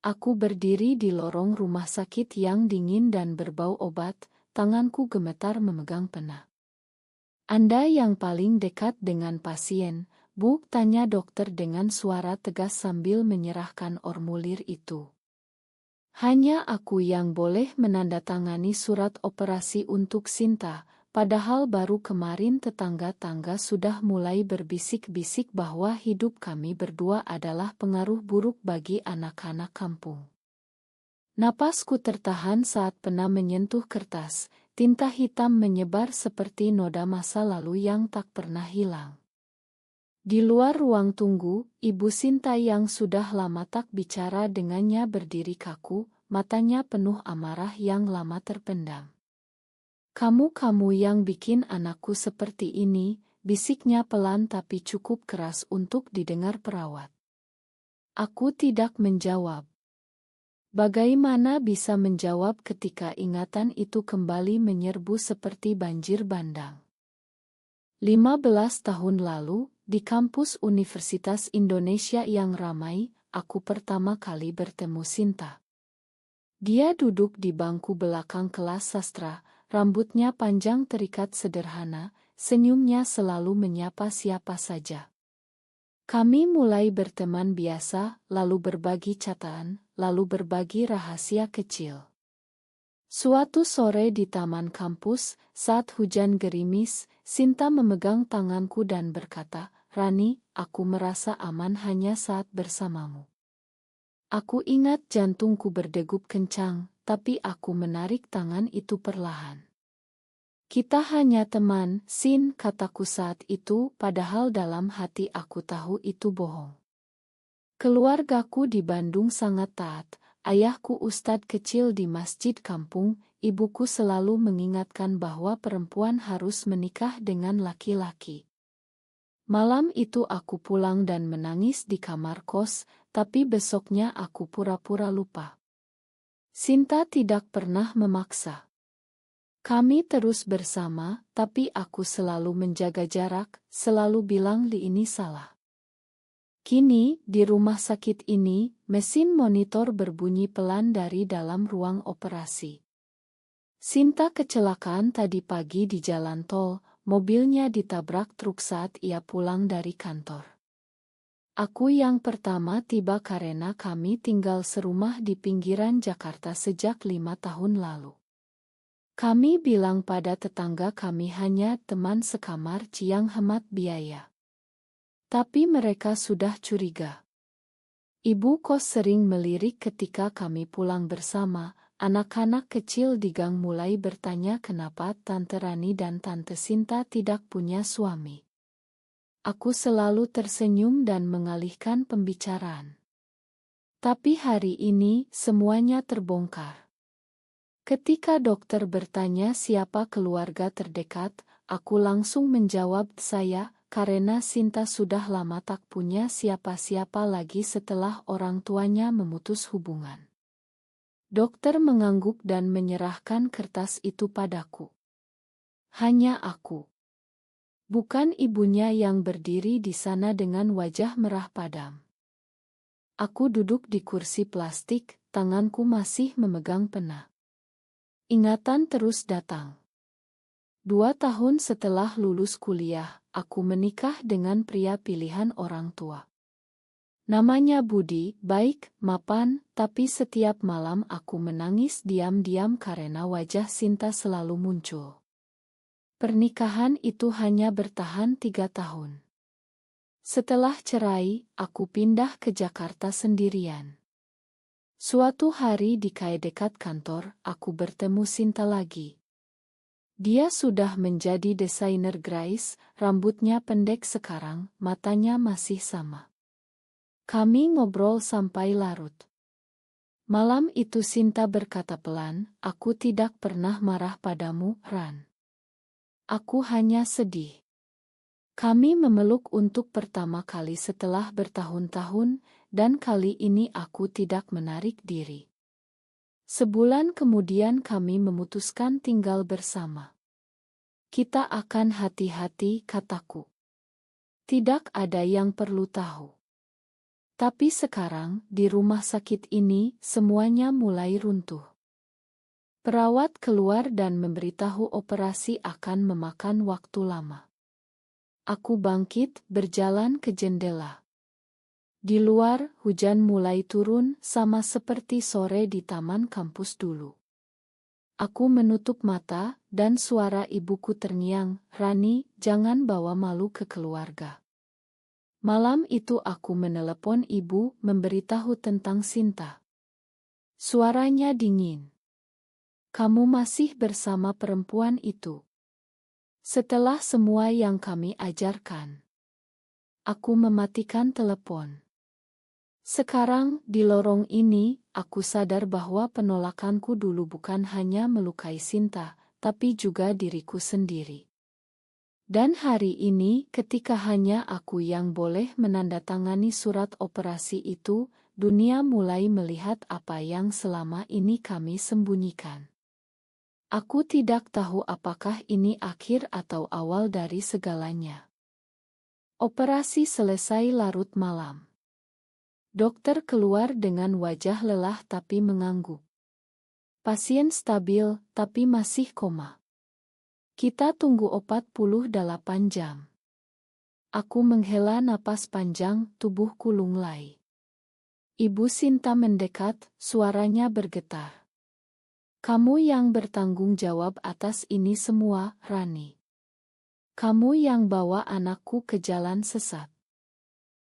Aku berdiri di lorong rumah sakit yang dingin dan berbau obat, tanganku gemetar memegang pena. Anda yang paling dekat dengan pasien, Bu, tanya dokter dengan suara tegas sambil menyerahkan formulir itu. Hanya aku yang boleh menandatangani surat operasi untuk Sinta, padahal baru kemarin tetangga-tangga sudah mulai berbisik-bisik bahwa hidup kami berdua adalah pengaruh buruk bagi anak-anak kampung. Napasku tertahan saat pena menyentuh kertas, tinta hitam menyebar seperti noda masa lalu yang tak pernah hilang. Di luar ruang tunggu, Ibu Sinta yang sudah lama tak bicara dengannya berdiri kaku, matanya penuh amarah yang lama terpendam. Kamu yang bikin anakku seperti ini, bisiknya pelan tapi cukup keras untuk didengar perawat. Aku tidak menjawab. Bagaimana bisa menjawab ketika ingatan itu kembali menyerbu seperti banjir bandang? 15 tahun lalu, di kampus Universitas Indonesia yang ramai, aku pertama kali bertemu Sinta. Dia duduk di bangku belakang kelas sastra, rambutnya panjang terikat sederhana, senyumnya selalu menyapa siapa saja. Kami mulai berteman biasa, lalu berbagi catatan, lalu berbagi rahasia kecil. Suatu sore di taman kampus, saat hujan gerimis, Sinta memegang tanganku dan berkata, "Rani, aku merasa aman hanya saat bersamamu." Aku ingat jantungku berdegup kencang, tapi aku menarik tangan itu perlahan. "Kita hanya teman, Sin," kataku saat itu, padahal dalam hati aku tahu itu bohong. Keluargaku di Bandung sangat taat. Ayahku ustadz kecil di masjid kampung, ibuku selalu mengingatkan bahwa perempuan harus menikah dengan laki-laki. Malam itu aku pulang dan menangis di kamar kos, tapi besoknya aku pura-pura lupa. Sinta tidak pernah memaksa. Kami terus bersama, tapi aku selalu menjaga jarak, selalu bilang Li ini salah. Kini, di rumah sakit ini, mesin monitor berbunyi pelan dari dalam ruang operasi. Sinta kecelakaan tadi pagi di jalan tol, mobilnya ditabrak truk saat ia pulang dari kantor. Aku yang pertama tiba karena kami tinggal serumah di pinggiran Jakarta sejak 5 tahun lalu. Kami bilang pada tetangga kami hanya teman sekamar yang hemat biaya. Tapi mereka sudah curiga. Ibu kos sering melirik ketika kami pulang bersama, anak-anak kecil di gang mulai bertanya kenapa Tante Rani dan Tante Sinta tidak punya suami. Aku selalu tersenyum dan mengalihkan pembicaraan. Tapi hari ini semuanya terbongkar. Ketika dokter bertanya siapa keluarga terdekat, aku langsung menjawab saya, karena Sinta sudah lama tak punya siapa-siapa lagi setelah orang tuanya memutus hubungan. Dokter mengangguk dan menyerahkan kertas itu padaku. Hanya aku. Bukan ibunya yang berdiri di sana dengan wajah merah padam. Aku duduk di kursi plastik, tanganku masih memegang pena. Ingatan terus datang. 2 tahun setelah lulus kuliah, aku menikah dengan pria pilihan orang tua. Namanya Budi, baik, mapan, tapi setiap malam aku menangis diam-diam karena wajah Sinta selalu muncul. Pernikahan itu hanya bertahan 3 tahun. Setelah cerai, aku pindah ke Jakarta sendirian. Suatu hari di kai dekat kantor, aku bertemu Sinta lagi. Dia sudah menjadi desainer Grace, rambutnya pendek sekarang, matanya masih sama. Kami ngobrol sampai larut. Malam itu Sinta berkata pelan, "Aku tidak pernah marah padamu, Ran. Aku hanya sedih." Kami memeluk untuk pertama kali setelah bertahun-tahun, dan kali ini aku tidak menarik diri. Sebulan kemudian kami memutuskan tinggal bersama. "Kita akan hati-hati," kataku. "Tidak ada yang perlu tahu." Tapi sekarang, di rumah sakit ini, semuanya mulai runtuh. Perawat keluar dan memberitahu operasi akan memakan waktu lama. Aku bangkit, berjalan ke jendela. Di luar, hujan mulai turun, sama seperti sore di taman kampus dulu. Aku menutup mata, dan suara ibuku terngiang, "Rani, jangan bawa malu ke keluarga." Malam itu aku menelepon ibu, memberitahu tentang Sinta. Suaranya dingin. "Kamu masih bersama perempuan itu?" Setelah semua yang kami ajarkan. Aku mematikan telepon. Sekarang, di lorong ini, aku sadar bahwa penolakanku dulu bukan hanya melukai Sinta, tapi juga diriku sendiri. Dan hari ini, ketika hanya aku yang boleh menandatangani surat operasi itu, dunia mulai melihat apa yang selama ini kami sembunyikan. Aku tidak tahu apakah ini akhir atau awal dari segalanya. Operasi selesai larut malam. Dokter keluar dengan wajah lelah tapi mengangguk. Pasien stabil, tapi masih koma. Kita tunggu 48 jam. Aku menghela napas panjang, tubuhku lunglai. Ibu Sinta mendekat, suaranya bergetar. "Kamu yang bertanggung jawab atas ini semua, Rani. Kamu yang bawa anakku ke jalan sesat."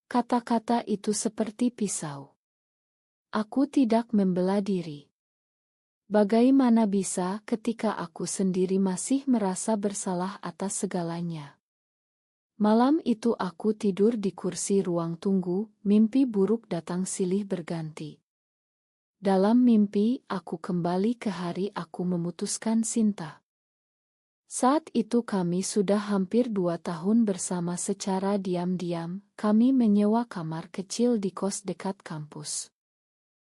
Kata-kata itu seperti pisau. Aku tidak membela diri. Bagaimana bisa ketika aku sendiri masih merasa bersalah atas segalanya? Malam itu aku tidur di kursi ruang tunggu, mimpi buruk datang silih berganti. Dalam mimpi, aku kembali ke hari aku memutuskan Sinta. Saat itu kami sudah hampir 2 tahun bersama secara diam-diam, kami menyewa kamar kecil di kos dekat kampus.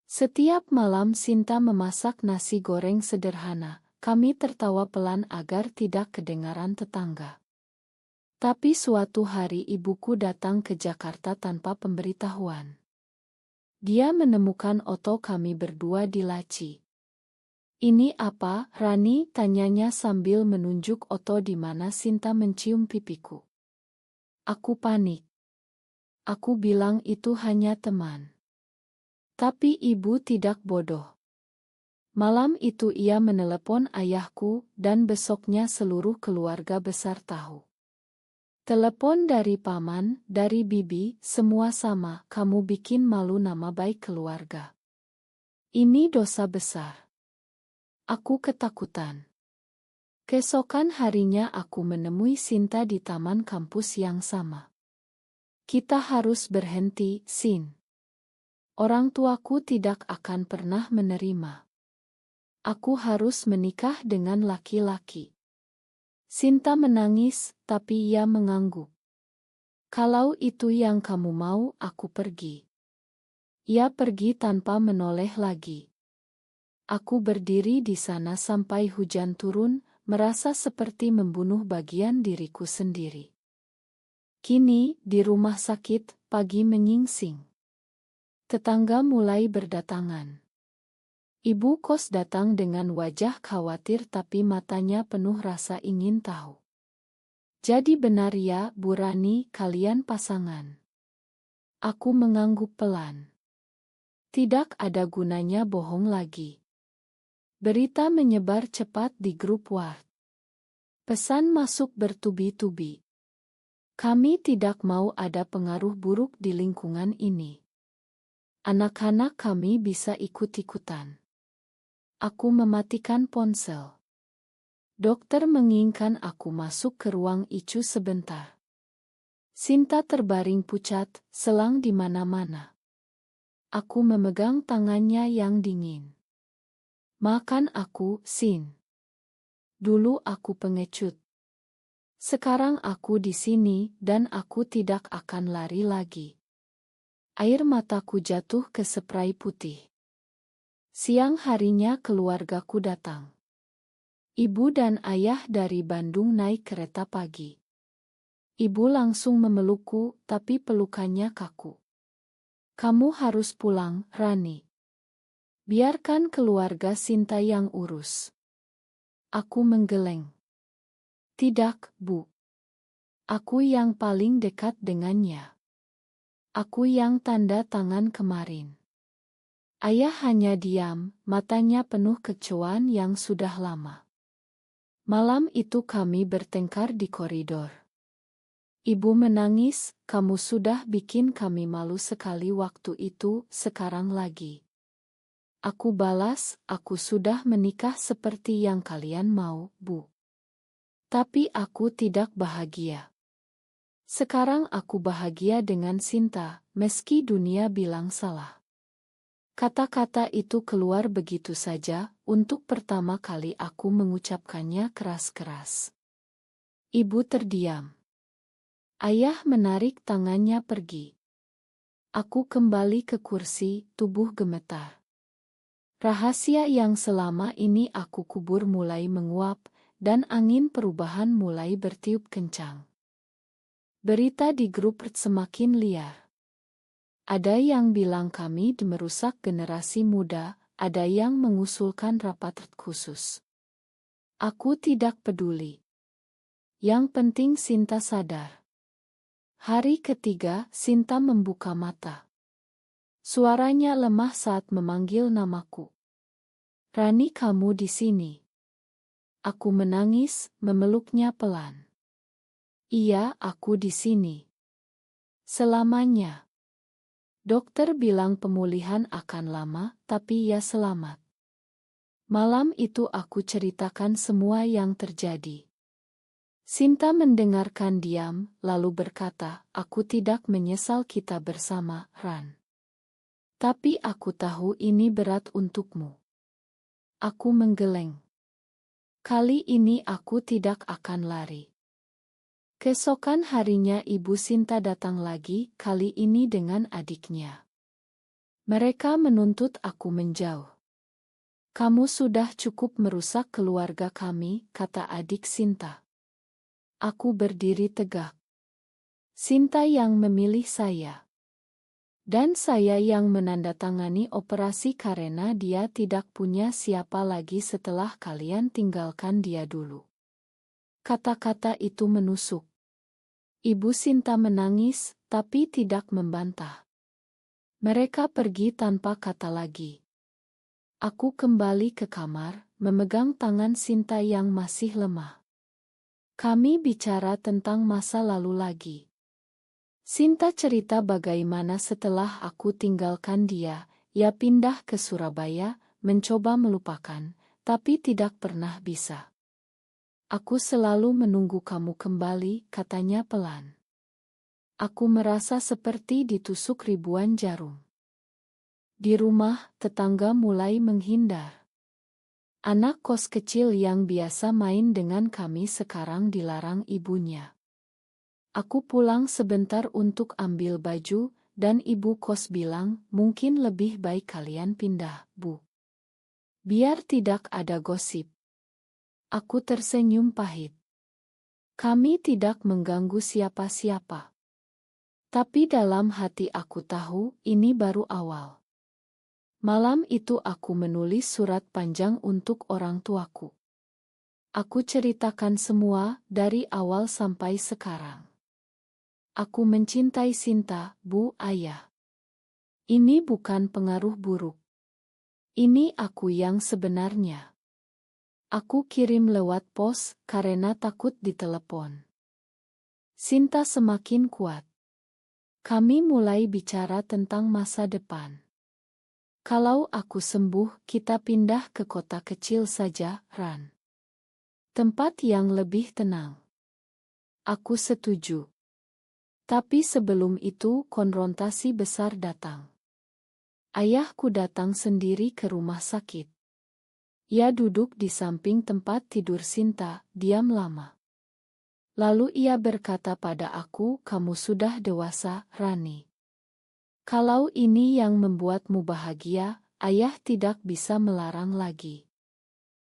Setiap malam Sinta memasak nasi goreng sederhana, kami tertawa pelan agar tidak kedengaran tetangga. Tapi suatu hari ibuku datang ke Jakarta tanpa pemberitahuan. Dia menemukan Oto kami berdua di laci. "Ini apa, Rani?" tanyanya sambil menunjuk Oto di mana Sinta mencium pipiku. Aku panik. Aku bilang itu hanya teman. Tapi ibu tidak bodoh. Malam itu ia menelepon ayahku dan besoknya seluruh keluarga besar tahu. Telepon dari paman, dari bibi, semua sama, "Kamu bikin malu nama baik keluarga. Ini dosa besar." Aku ketakutan. Keesokan harinya aku menemui Sinta di taman kampus yang sama. "Kita harus berhenti, Sin. Orang tuaku tidak akan pernah menerima. Aku harus menikah dengan laki-laki." Sinta menangis, tapi ia mengangguk. "Kalau itu yang kamu mau, aku pergi." Ia pergi tanpa menoleh lagi. Aku berdiri di sana sampai hujan turun, merasa seperti membunuh bagian diriku sendiri. Kini, di rumah sakit, pagi menyingsing. Tetangga mulai berdatangan. Ibu kos datang dengan wajah khawatir tapi matanya penuh rasa ingin tahu. "Jadi benar ya, Bu Rani, kalian pasangan?" Aku mengangguk pelan. Tidak ada gunanya bohong lagi. Berita menyebar cepat di grup WhatsApp. Pesan masuk bertubi-tubi. Kami tidak mau ada pengaruh buruk di lingkungan ini. Anak-anak kami bisa ikut-ikutan. Aku mematikan ponsel. Dokter menginginkan aku masuk ke ruang ICU sebentar. Sinta terbaring pucat, selang di mana-mana. Aku memegang tangannya yang dingin. "Makan aku, Sin. Dulu aku pengecut. Sekarang aku di sini dan aku tidak akan lari lagi." Air mataku jatuh ke spray putih. Siang harinya keluargaku datang. Ibu dan ayah dari Bandung naik kereta pagi. Ibu langsung memelukku, tapi pelukannya kaku. Kamu harus pulang, Rani. Biarkan keluarga Sinta yang urus. Aku menggeleng. Tidak, Bu. Aku yang paling dekat dengannya. Aku yang tanda tangan kemarin. Ayah hanya diam, matanya penuh kecewaan yang sudah lama. Malam itu kami bertengkar di koridor. Ibu menangis, kamu sudah bikin kami malu sekali waktu itu, sekarang lagi. Aku balas, aku sudah menikah seperti yang kalian mau, Bu. Tapi aku tidak bahagia. Sekarang aku bahagia dengan Sinta, meski dunia bilang salah. Kata-kata itu keluar begitu saja, untuk pertama kali aku mengucapkannya keras-keras. Ibu terdiam. Ayah menarik tangannya pergi. Aku kembali ke kursi, tubuh gemetar. Rahasia yang selama ini aku kubur mulai menguap, dan angin perubahan mulai bertiup kencang. Berita di grup semakin liar. Ada yang bilang kami merusak generasi muda, ada yang mengusulkan rapat khusus. Aku tidak peduli. Yang penting Sinta sadar. Hari ketiga, Sinta membuka mata. Suaranya lemah saat memanggil namaku. Rani, kamu di sini. Aku menangis, memeluknya pelan. Iya, aku di sini. Selamanya. Dokter bilang pemulihan akan lama, tapi ya selamat. Malam itu aku ceritakan semua yang terjadi. Sinta mendengarkan diam, lalu berkata, aku tidak menyesal kita bersama, Ran. Tapi aku tahu ini berat untukmu. Aku menggeleng. Kali ini aku tidak akan lari. Keesokan harinya Ibu Sinta datang lagi, kali ini dengan adiknya. Mereka menuntut aku menjauh. Kamu sudah cukup merusak keluarga kami, kata adik Sinta. Aku berdiri tegak. Sinta yang memilih saya. Dan saya yang menandatangani operasi karena dia tidak punya siapa lagi setelah kalian tinggalkan dia dulu. Kata-kata itu menusuk. Ibu Sinta menangis, tapi tidak membantah. Mereka pergi tanpa kata lagi. Aku kembali ke kamar, memegang tangan Sinta yang masih lemah. Kami bicara tentang masa lalu lagi. Sinta cerita bagaimana setelah aku tinggalkan dia, ia pindah ke Surabaya, mencoba melupakan, tapi tidak pernah bisa. Aku selalu menunggu kamu kembali, katanya pelan. Aku merasa seperti ditusuk ribuan jarum. Di rumah, tetangga mulai menghindar. Anak kos kecil yang biasa main dengan kami sekarang dilarang ibunya. Aku pulang sebentar untuk ambil baju, dan ibu kos bilang, mungkin lebih baik kalian pindah, Bu. Biar tidak ada gosip. Aku tersenyum pahit. Kami tidak mengganggu siapa-siapa. Tapi dalam hati aku tahu, ini baru awal. Malam itu aku menulis surat panjang untuk orang tuaku. Aku ceritakan semua, dari awal sampai sekarang. Aku mencintai Sinta, Bu, Ayah. Ini bukan pengaruh buruk. Ini aku yang sebenarnya. Aku kirim lewat pos, karena takut ditelepon. Sinta semakin kuat. Kami mulai bicara tentang masa depan. Kalau aku sembuh, kita pindah ke kota kecil saja, Ran. Tempat yang lebih tenang. Aku setuju. Tapi sebelum itu, konfrontasi besar datang. Ayahku datang sendiri ke rumah sakit. Ia duduk di samping tempat tidur Sinta, diam lama. Lalu ia berkata pada aku, kamu sudah dewasa, Rani. Kalau ini yang membuatmu bahagia, ayah tidak bisa melarang lagi.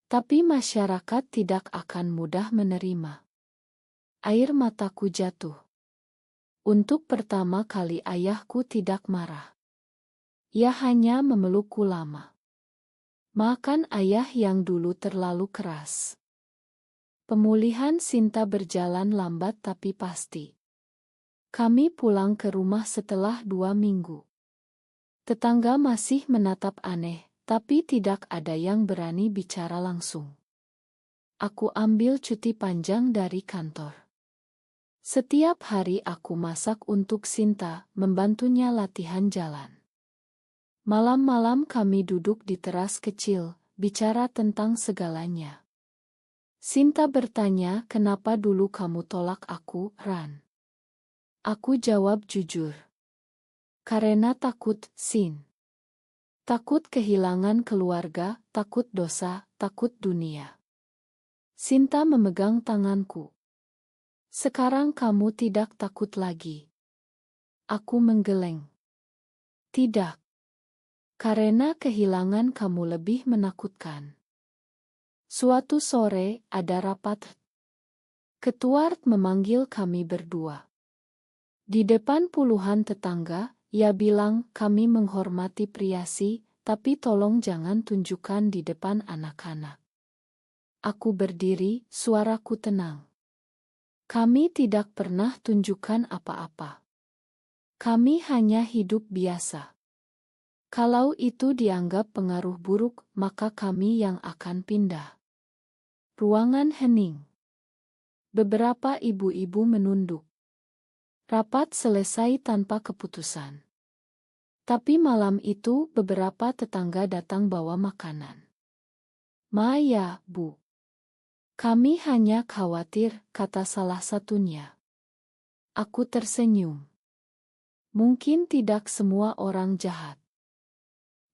Tapi masyarakat tidak akan mudah menerima. Air mataku jatuh. Untuk pertama kali ayahku tidak marah. Ia hanya memelukku lama. Maafkan ayah yang dulu terlalu keras. Pemulihan Sinta berjalan lambat tapi pasti. Kami pulang ke rumah setelah 2 minggu. Tetangga masih menatap aneh, tapi tidak ada yang berani bicara langsung. Aku ambil cuti panjang dari kantor. Setiap hari aku masak untuk Sinta, membantunya latihan jalan. Malam-malam kami duduk di teras kecil, bicara tentang segalanya. Sinta bertanya, kenapa dulu kamu tolak aku, Ran? Aku jawab jujur. Karena takut, Sin. Takut kehilangan keluarga, takut dosa, takut dunia. Sinta memegang tanganku. Sekarang kamu tidak takut lagi. Aku menggeleng. Tidak. Karena kehilangan kamu lebih menakutkan. Suatu sore, ada rapat. Ketua RT memanggil kami berdua. Di depan puluhan tetangga, ia bilang, kami menghormati Priyasi, tapi tolong jangan tunjukkan di depan anak-anak. Aku berdiri, suaraku tenang. Kami tidak pernah tunjukkan apa-apa. Kami hanya hidup biasa. Kalau itu dianggap pengaruh buruk, maka kami yang akan pindah. Ruangan hening. Beberapa ibu-ibu menunduk. Rapat selesai tanpa keputusan. Tapi malam itu beberapa tetangga datang bawa makanan. Maya, Bu. Kami hanya khawatir, kata salah satunya. Aku tersenyum. Mungkin tidak semua orang jahat.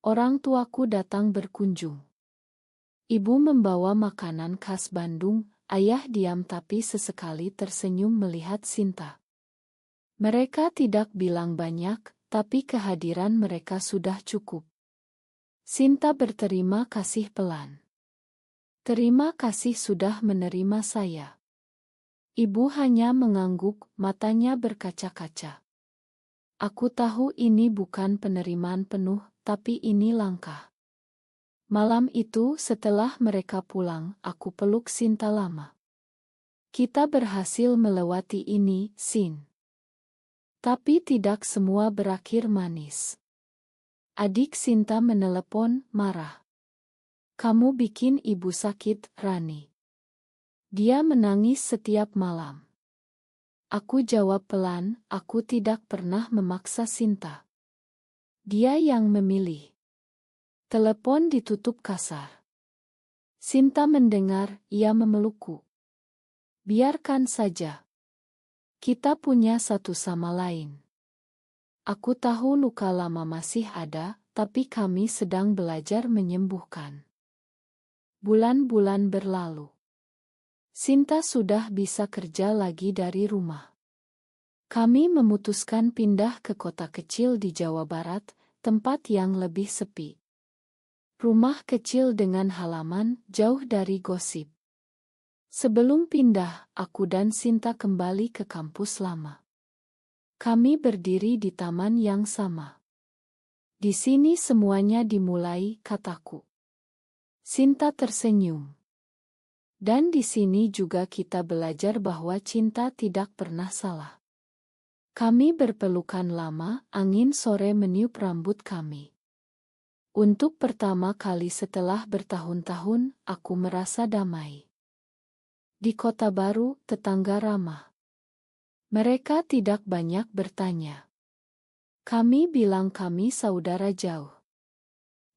Orang tuaku datang berkunjung. Ibu membawa makanan khas Bandung, ayah diam tapi sesekali tersenyum melihat Sinta. Mereka tidak bilang banyak, tapi kehadiran mereka sudah cukup. Sinta berterima kasih pelan. Terima kasih sudah menerima saya. Ibu hanya mengangguk, matanya berkaca-kaca. Aku tahu ini bukan penerimaan penuh, tapi ini langkah. Malam itu setelah mereka pulang, aku peluk Sinta lama. Kita berhasil melewati ini, Sin. Tapi tidak semua berakhir manis. Adik Sinta menelepon, marah. Kamu bikin ibu sakit, Rani. Dia menangis setiap malam. Aku jawab pelan, aku tidak pernah memaksa Sinta. Dia yang memilih. Telepon ditutup kasar. Sinta mendengar, ia memelukku. Biarkan saja. Kita punya satu sama lain. Aku tahu luka lama masih ada, tapi kami sedang belajar menyembuhkan. Bulan-bulan berlalu. Sinta sudah bisa kerja lagi dari rumah. Kami memutuskan pindah ke kota kecil di Jawa Barat, tempat yang lebih sepi. Rumah kecil dengan halaman, jauh dari gosip. Sebelum pindah, aku dan Sinta kembali ke kampus lama. Kami berdiri di taman yang sama. Di sini semuanya dimulai, kataku. Sinta tersenyum. Dan di sini juga kita belajar bahwa cinta tidak pernah salah. Kami berpelukan lama, angin sore meniup rambut kami. Untuk pertama kali setelah bertahun-tahun, aku merasa damai. Di kota baru, tetangga ramah. Mereka tidak banyak bertanya. Kami bilang kami saudara jauh.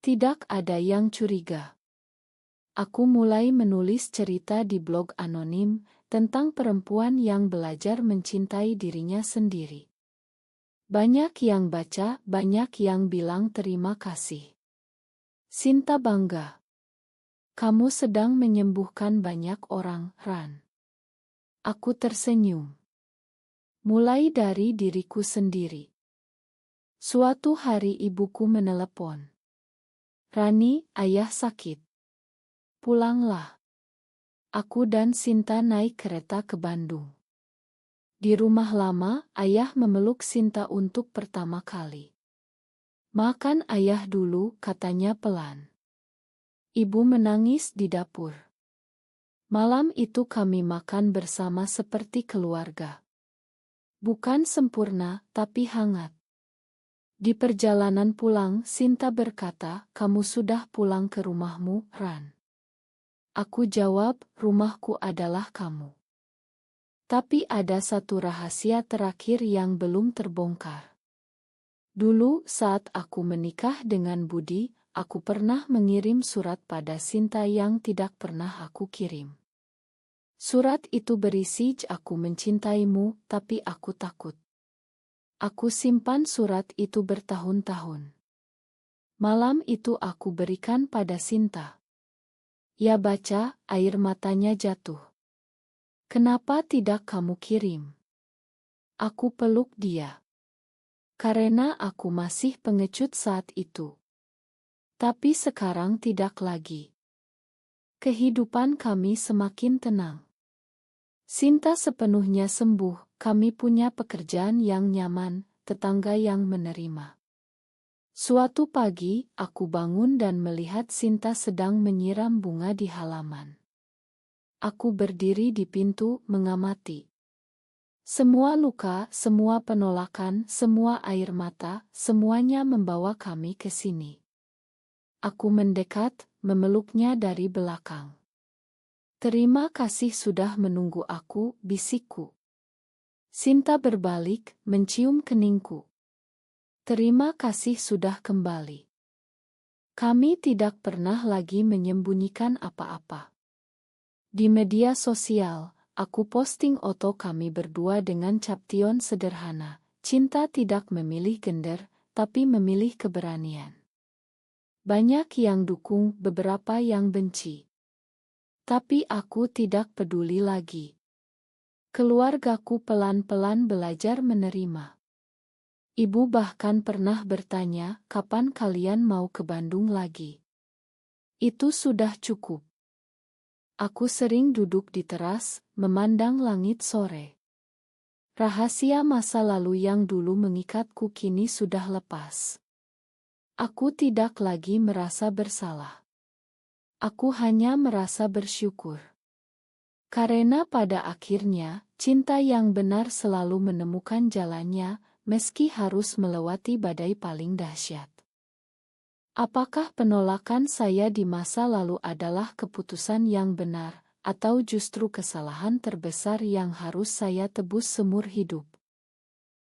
Tidak ada yang curiga. Aku mulai menulis cerita di blog anonim tentang perempuan yang belajar mencintai dirinya sendiri. Banyak yang baca, banyak yang bilang terima kasih. Sinta bangga. Kamu sedang menyembuhkan banyak orang, Ran. Aku tersenyum. Mulai dari diriku sendiri. Suatu hari ibuku menelepon. Rani, ayah sakit. Pulanglah. Aku dan Sinta naik kereta ke Bandung. Di rumah lama, ayah memeluk Sinta untuk pertama kali. Makan ayah dulu, katanya pelan. Ibu menangis di dapur. Malam itu kami makan bersama seperti keluarga. Bukan sempurna, tapi hangat. Di perjalanan pulang, Sinta berkata, "Kamu sudah pulang ke rumahmu, Ran?" Aku jawab, "Rumahku adalah kamu." Tapi ada satu rahasia terakhir yang belum terbongkar. Dulu saat aku menikah dengan Budi, aku pernah mengirim surat pada Sinta yang tidak pernah aku kirim. Surat itu berisi, "Aku mencintaimu, tapi aku takut." Aku simpan surat itu bertahun-tahun. Malam itu aku berikan pada Sinta. Ia baca, air matanya jatuh. "Kenapa tidak kamu kirim?" Aku peluk dia. Karena aku masih pengecut saat itu. Tapi sekarang tidak lagi. Kehidupan kami semakin tenang. Sinta sepenuhnya sembuh, kami punya pekerjaan yang nyaman, tetangga yang menerima. Suatu pagi, aku bangun dan melihat Sinta sedang menyiram bunga di halaman. Aku berdiri di pintu, mengamati. Semua luka, semua penolakan, semua air mata, semuanya membawa kami ke sini. Aku mendekat, memeluknya dari belakang. "Terima kasih sudah menunggu aku," bisikku. Sinta berbalik, mencium keningku. "Terima kasih sudah kembali." Kami tidak pernah lagi menyembunyikan apa-apa. Di media sosial, aku posting foto kami berdua dengan caption sederhana, "Cinta tidak memilih gender, tapi memilih keberanian." Banyak yang dukung, beberapa yang benci. Tapi aku tidak peduli lagi. Keluargaku pelan-pelan belajar menerima. Ibu bahkan pernah bertanya, "Kapan kalian mau ke Bandung lagi?" Itu sudah cukup. Aku sering duduk di teras, memandang langit sore. Rahasia masa lalu yang dulu mengikatku kini sudah lepas. Aku tidak lagi merasa bersalah. Aku hanya merasa bersyukur. Karena pada akhirnya, cinta yang benar selalu menemukan jalannya, meski harus melewati badai paling dahsyat. Apakah penolakan saya di masa lalu adalah keputusan yang benar, atau justru kesalahan terbesar yang harus saya tebus seumur hidup?